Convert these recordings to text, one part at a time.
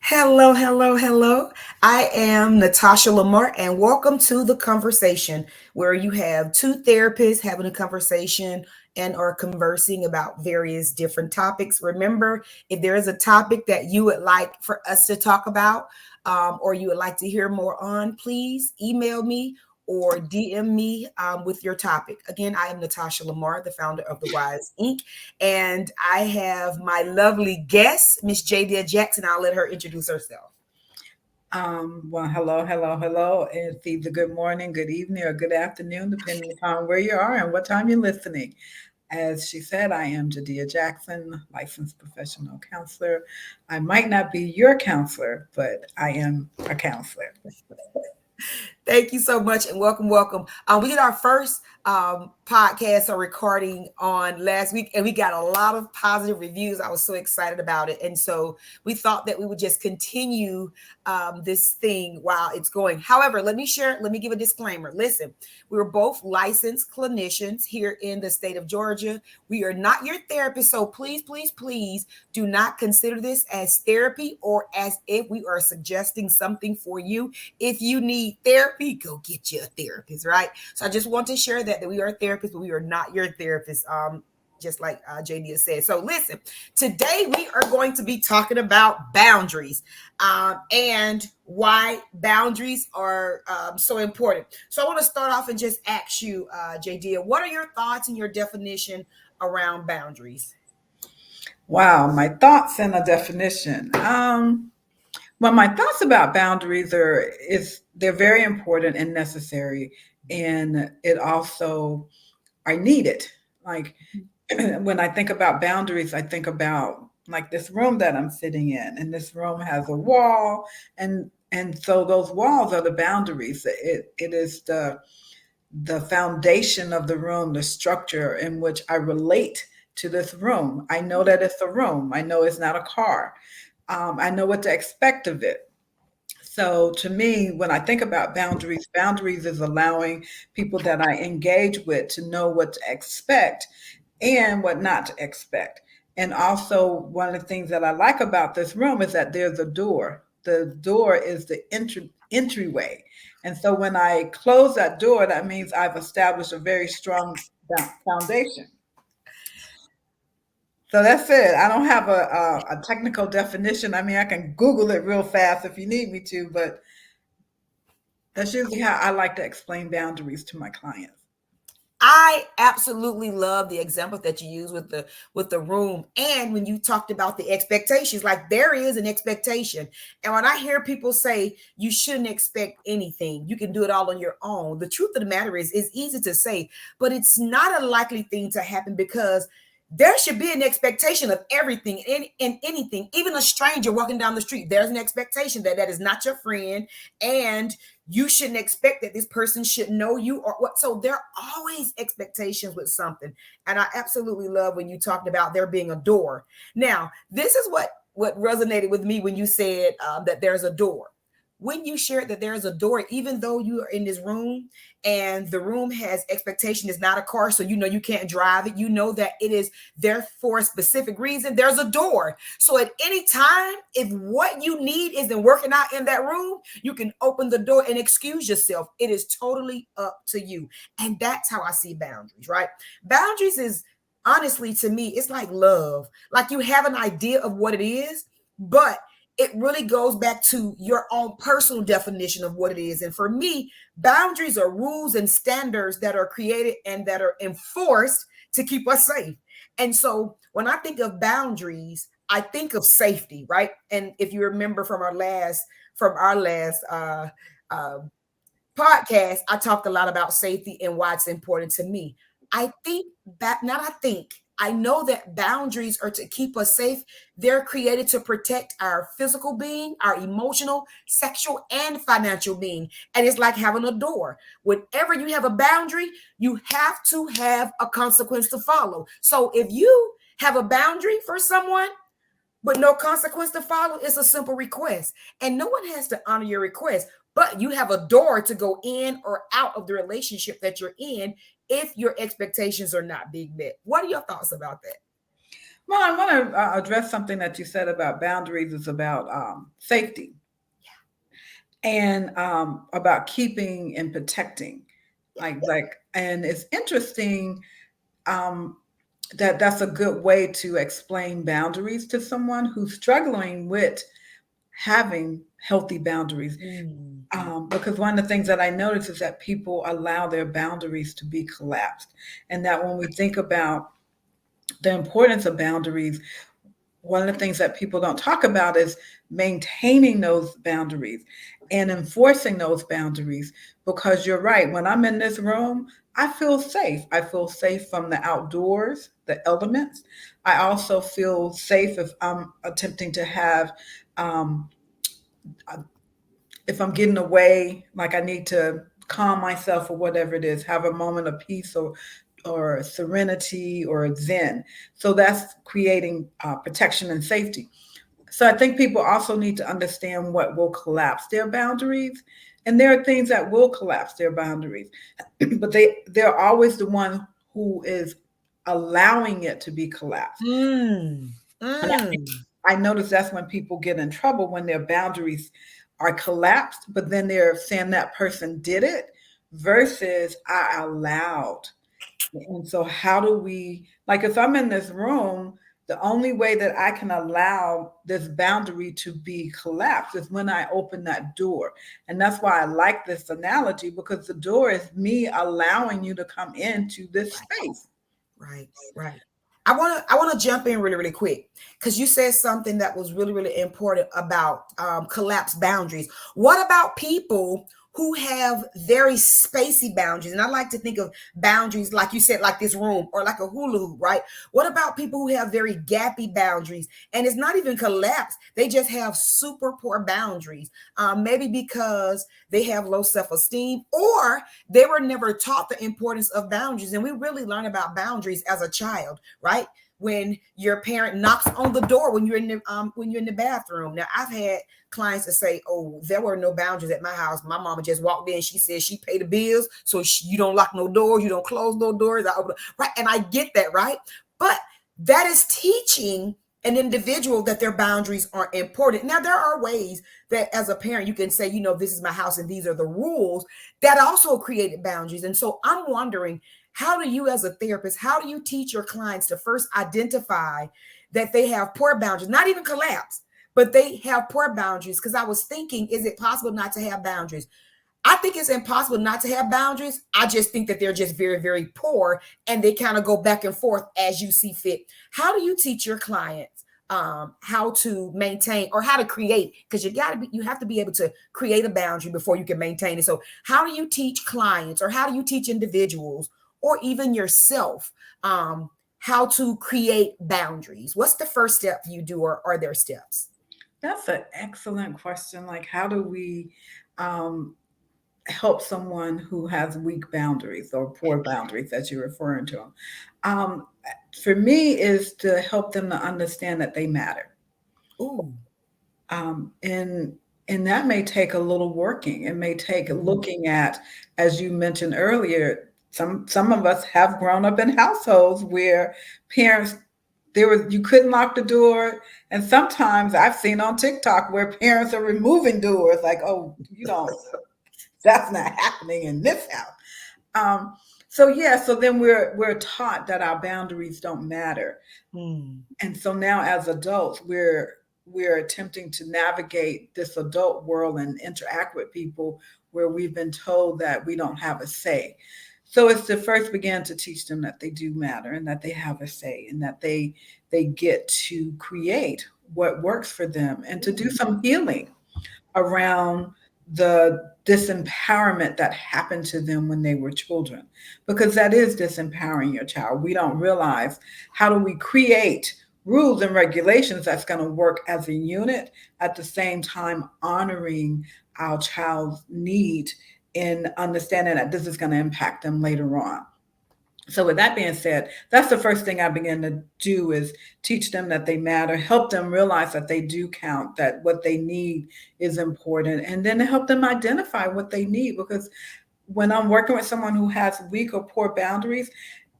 Hello, hello, hello. I am Natasha Lamar, and welcome to the conversation where you have two therapists having a conversation and are conversing about various different topics. Remember, if there is a topic that you would like for us to talk about, or you would like to hear more on, please email me or DM me with your topic. Again, I am Natasha Lamar, the founder of The Wise Inc. And I have my lovely guest, Miss Jadia Jackson. I'll let her introduce herself. Well, hello. It's either good morning, good evening, or good afternoon, depending upon where you are and what time you're listening. As she said, I am Jadia Jackson, licensed professional counselor. I might not be your counselor, but I am a counselor. Thank you so much and welcome, welcome. We did our first podcast or recording on last week, and we got a lot of positive reviews. I was so excited about it, and so we thought that we would just continue this thing while it's going. However, let me give a disclaimer. Listen, we're both licensed clinicians here in the state of Georgia. We are not your therapist, so please, please, please do not consider this as therapy or as if we are suggesting something for you. If you need therapy, go get you a therapist, right? So I just want to share that we are therapists, but we are not your therapist. Just like JD said. So listen, today we are going to be talking about boundaries and why boundaries are so important. So I want to start off and just ask you, JD, what are your thoughts and your definition around boundaries? Wow, my thoughts and a definition. Well, my thoughts about boundaries is they're very important and necessary, and it also are needed. Like when I think about boundaries, I think about like this room that I'm sitting in, and this room has a wall, and so those walls are the boundaries. It is the foundation of the room, the structure in which I relate to this room. I know that it's a room. I know it's not a car. I know what to expect of it. So to me, when I think about boundaries, boundaries is allowing people that I engage with to know what to expect and what not to expect. And also, one of the things that I like about this room is that there's a door. The door is the entryway. And so when I close that door, that means I've established a very strong foundation. So that's it. I don't have a technical definition. I mean, I can Google it real fast if you need me to, but that's usually how I like to explain boundaries to my clients. I absolutely love the example that you use with the room, and when you talked about the expectations, like there is an expectation. And when I hear people say you shouldn't expect anything, you can do it all on your own. The truth of the matter is, it's easy to say, but it's not a likely thing to happen because there should be an expectation of everything and anything. Even a stranger walking down the street, there's an expectation that that is not your friend, and you shouldn't expect that this person should know you or what. So there are always expectations with something, and I absolutely love when you talked about there being a door. Now this is what resonated with me when you said that there's a door. When you shared that there's a door, even though you are in this room and the room has expectation, is not a car, so you know you can't drive it, you know that it is there for a specific reason. There's a door, so at any time, if what you need isn't working out in that room, you can open the door and excuse yourself. It is totally up to you. And that's how I see boundaries, right? Boundaries is, honestly, to me, it's like love. Like you have an idea of what it is, but it really goes back to your own personal definition of what it is. And for me, boundaries are rules and standards that are created and that are enforced to keep us safe. And so when I think of boundaries, I think of safety, right? And if you remember from our last uh, podcast, I talked a lot about safety and why it's important to me. I think that, not I think, I know that boundaries are to keep us safe. They're created to protect our physical being, our emotional, sexual, and financial being. And it's like having a door. Whenever you have a boundary, you have to have a consequence to follow. So if you have a boundary for someone, but no consequence to follow, it's a simple request. And no one has to honor your request, but you have a door to go in or out of the relationship that you're in if your expectations are not being met. What are your thoughts about that? Well, I want to address something that you said about boundaries is about safety and about keeping and protecting. And it's interesting um, that that's a good way to explain boundaries to someone who's struggling with having healthy boundaries. Mm. Because one of the things that I notice is that people allow their boundaries to be collapsed. And that when we think about the importance of boundaries, one of the things that people don't talk about is maintaining those boundaries and enforcing those boundaries. Because you're right, when I'm in this room, I feel safe. I feel safe from the outdoors, the elements. I also feel safe if I'm attempting to have um, if I'm getting away, like I need to calm myself or whatever it is, have a moment of peace or serenity or zen. So that's creating protection and safety. So I think people also need to understand what will collapse their boundaries, and there are things that will collapse their boundaries, but they're always the one who is allowing it to be collapsed. Mm. And Mm. I notice that's when people get in trouble when their boundaries are collapsed, but then they're saying that person did it versus I allowed. And so, how do we, like, if I'm in this room, the only way that I can allow this boundary to be collapsed is when I open that door. And that's why I like this analogy because the door is me allowing you to come into this space. Right, right. I want to jump in really, really quick because you said something that was really, really important about collapse boundaries. What about people who have very spacey boundaries? And I like to think of boundaries, like you said, like this room or like a hula hoop, right? What about people who have very gappy boundaries and it's not even collapse? They just have super poor boundaries. Maybe because they have low self esteem or they were never taught the importance of boundaries. And we really learn about boundaries as a child, right? When your parent knocks on the door when you're in the bathroom. Now, I've had clients that say, "Oh, there were no boundaries at my house. My mama just walked in. She said she paid the bills, so you don't lock no doors, you don't close no doors." Right, and I get that, right? But that is teaching an individual that their boundaries are important. Now, there are ways that as a parent you can say, this is my house and these are the rules that also created boundaries. And so I'm wondering, how do you as a therapist, how do you teach your clients to first identify that they have poor boundaries, not even collapse, but they have poor boundaries? Because I was thinking, is it possible not to have boundaries? I think it's impossible not to have boundaries. I just think that they're just very, very poor and they kind of go back and forth as you see fit. How do you teach your clients how to maintain or how to create? Because you have to be able to create a boundary before you can maintain it. So, how do you teach clients or how do you teach individuals or even yourself how to create boundaries? What's the first step you do, or are there steps? That's an excellent question. Like, how do we um, help someone who has weak boundaries or poor boundaries, as you're referring to them? Um, for me, is to help them to understand that they matter. Ooh. And that may take a little working. It may take looking at, as you mentioned earlier, some of us have grown up in households where parents you couldn't lock the door, and sometimes I've seen on TikTok where parents are removing doors, like, oh, that's not happening in this house. Um, so yeah, so then we're taught that our boundaries don't matter, Hmm. and so now as adults we're attempting to navigate this adult world and interact with people where we've been told that we don't have a say. So it's to first begin to teach them that they do matter and that they have a say and that they get to create what works for them and to do some healing around the disempowerment that happened to them when they were children, because that is disempowering your child. We don't realize, how do we create rules and regulations that's going to work as a unit, at the same time honoring our child's need in understanding that this is going to impact them later on. So with that being said, that's the first thing I begin to do, is teach them that they matter, help them realize that they do count, that what they need is important, and then to help them identify what they need. Because when I'm working with someone who has weak or poor boundaries,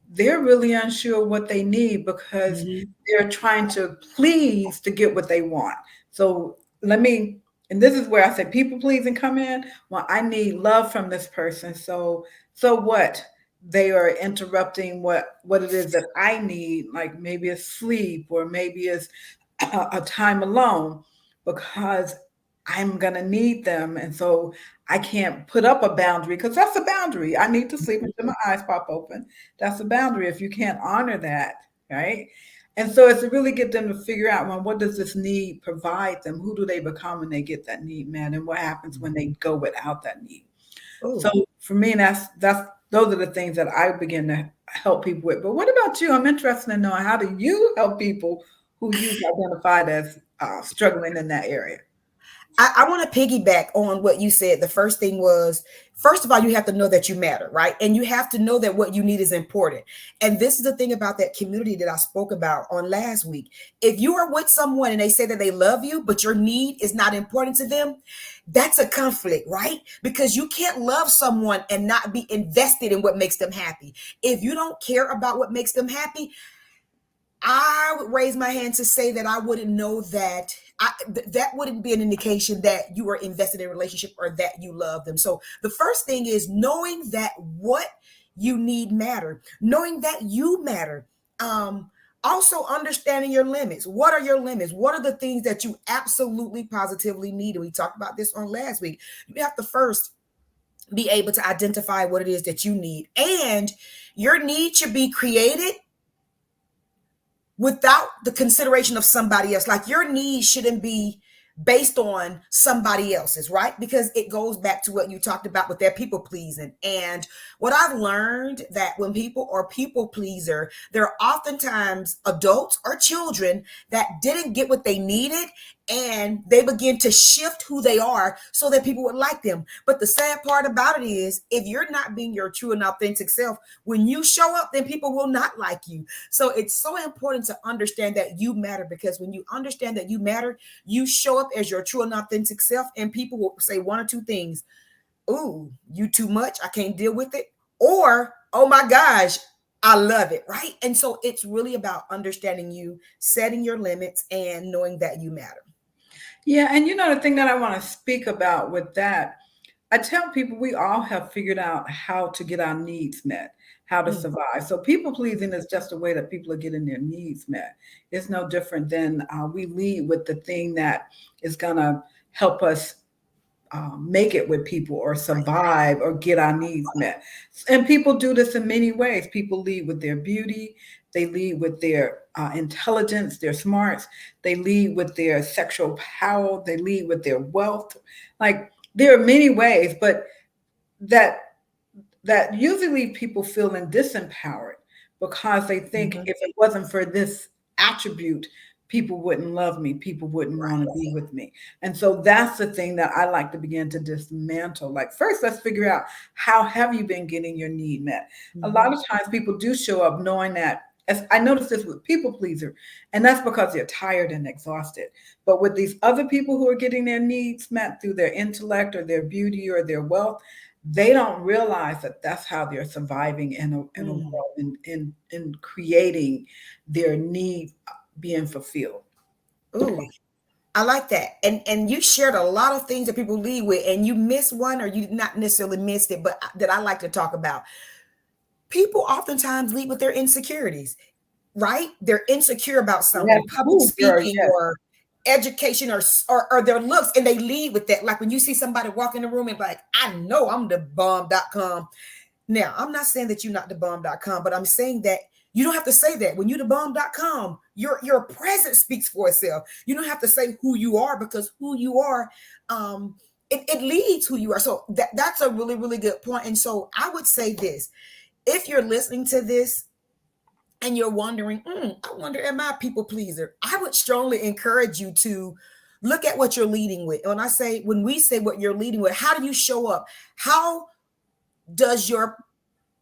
they're really unsure what they need because Mhm. they're trying to please to get what they want. So let me, and this is where I say people pleasing come in. Well, I need love from this person. So what? They are interrupting what it is that I need, like maybe it's sleep or maybe it's a time alone because I'm going to need them. And so I can't put up a boundary because that's a boundary. I need to sleep until my eyes pop open. That's a boundary if you can't honor that, right? And so it's to really get them to figure out, well, what does this need provide them? Who do they become when they get that need met? And what happens when they go without that need? So Oh, for me, that's those are the things that I begin to help people with. But what about you? I'm interested in knowing, how do you help people who you've identified as struggling in that area? I want to piggyback on what you said. The first thing was, first of all, you have to know that you matter, right? And you have to know that what you need is important. And this is the thing about that community that I spoke about on last week. If you are with someone and they say that they love you, but your need is not important to them, that's a conflict, right? Because you can't love someone and not be invested in what makes them happy. If you don't care about what makes them happy, I would raise my hand to say that I wouldn't know that. That wouldn't be an indication that you are invested in a relationship or that you love them. So the first thing is knowing that what you need matter, knowing that you matter. Also understanding your limits. What are your limits? What are the things that you absolutely positively need? And we talked about this on last week. You have to first be able to identify what it is that you need, and your need should be created without the consideration of somebody else. Like your needs shouldn't be based on somebody else's, right? Because it goes back to what you talked about with their people pleasing. And what I've learned that when people are people pleaser, there are oftentimes adults or children that didn't get what they needed, and they begin to shift who they are so that people would like them. But the sad part about it is, if you're not being your true and authentic self, when you show up, then people will not like you. So it's so important to understand that you matter, because when you understand that you matter, you show up as your true and authentic self, and people will say one or two things. Ooh, you too much. I can't deal with it. Or, oh my gosh, I love it. Right. And so it's really about understanding you, setting your limits, and knowing that you matter. Yeah, and the thing that I want to speak about with that, I tell people we all have figured out how to get our needs met, how to Mm, survive. So people pleasing is just a way that people are getting their needs met. It's no different than we lead with the thing that is going to help us make it with people or right. survive or get our needs met. And people do this in many ways. People lead with their beauty, they lead with their intelligence, their smarts, they lead with their sexual power, they lead with their wealth. Like there are many ways, but that that usually leave people feeling disempowered because they think Mhm. if it wasn't for this attribute, people wouldn't love me, people wouldn't want to be with me. And so that's the thing that I like to begin to dismantle. Like first, let's figure out, how have you been getting your need met? A lot Mhm. of times people do show up knowing that, as I noticed this with people pleaser, and that's because they're tired and exhausted. But with these other people who are getting their needs met through their intellect or their beauty or their wealth, they don't realize that that's how they're surviving in a Mm. world, in creating their need being fulfilled. Ooh, I like that. And you shared a lot of things that people lead with, and you missed one, or you not necessarily missed it, but that I like to talk about. People oftentimes lead with their insecurities, right? They're insecure about Yes. something, public Ooh, girl, speaking yes. or education, or their looks, and they lead with that. Like when you see somebody walk in the room and be like, I know I'm the bomb.com. Now, I'm not saying that you're not the bomb.com, but I'm saying that you don't have to say that. When you're the bomb.com, your presence speaks for itself. You don't have to say who you are, because who you are, it leads who you are. So that's a really, really good point. And so I would say this: if you're listening to this and you're wondering, I wonder, am I a people pleaser? I would strongly encourage you to look at what you're leading with. When we say what you're leading with, how do you show up? How does your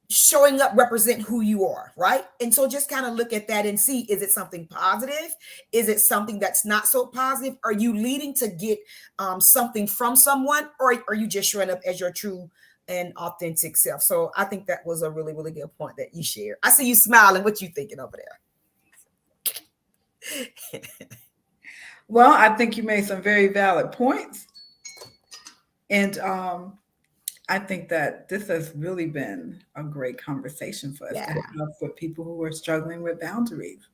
showing up represent who you are, right? And so just kind of look at that and see, is it something positive? Is it something that's not so positive? Are you leading to get something from someone, or are you just showing up as your true and authentic self. So I think that was a really, really good point that you shared. I see you smiling. What you thinking over there? Well, I think you made some very valid points. And I think that this has really been a great conversation for us to Yeah. have for people who are struggling with boundaries.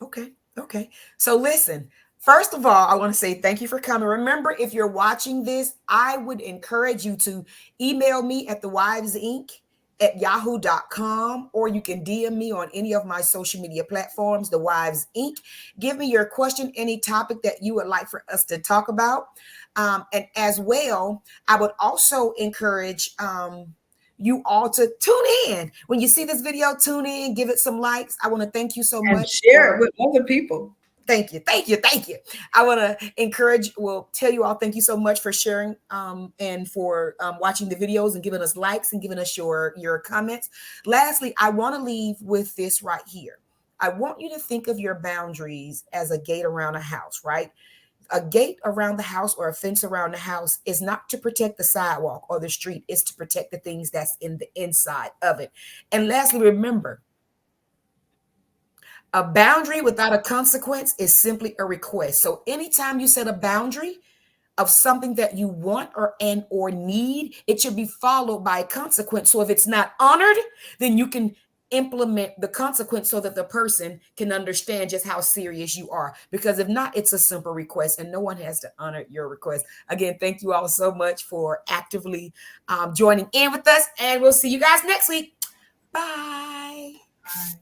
Okay. Okay. So listen, first of all, I want to say thank you for coming. Remember, if you're watching this, I would encourage you to email me at thewivesinc@yahoo.com, or you can DM me on any of my social media platforms, The Wives Inc. Give me your question, any topic that you would like for us to talk about. And as well, I would also encourage you all to tune in. When you see this video, tune in, give it some likes. I want to thank you so And much share it for. with other people. Thank you. Thank you. Thank you. I want to encourage, well, tell you all, thank you so much for sharing and for watching the videos and giving us likes and giving us your comments. Lastly, I want to leave with this right here. I want you to think of your boundaries as a gate around a house, right? A gate around the house or a fence around the house is not to protect the sidewalk or the street. It's to protect the things that's in the inside of it. And lastly, remember, a boundary without a consequence is simply a request. So anytime you set a boundary of something that you want or need, it should be followed by a consequence. So if it's not honored, then you can implement the consequence so that the person can understand just how serious you are. Because if not, it's a simple request and no one has to honor your request. Again, thank you all so much for actively joining in with us, and we'll see you guys next week. Bye. Bye.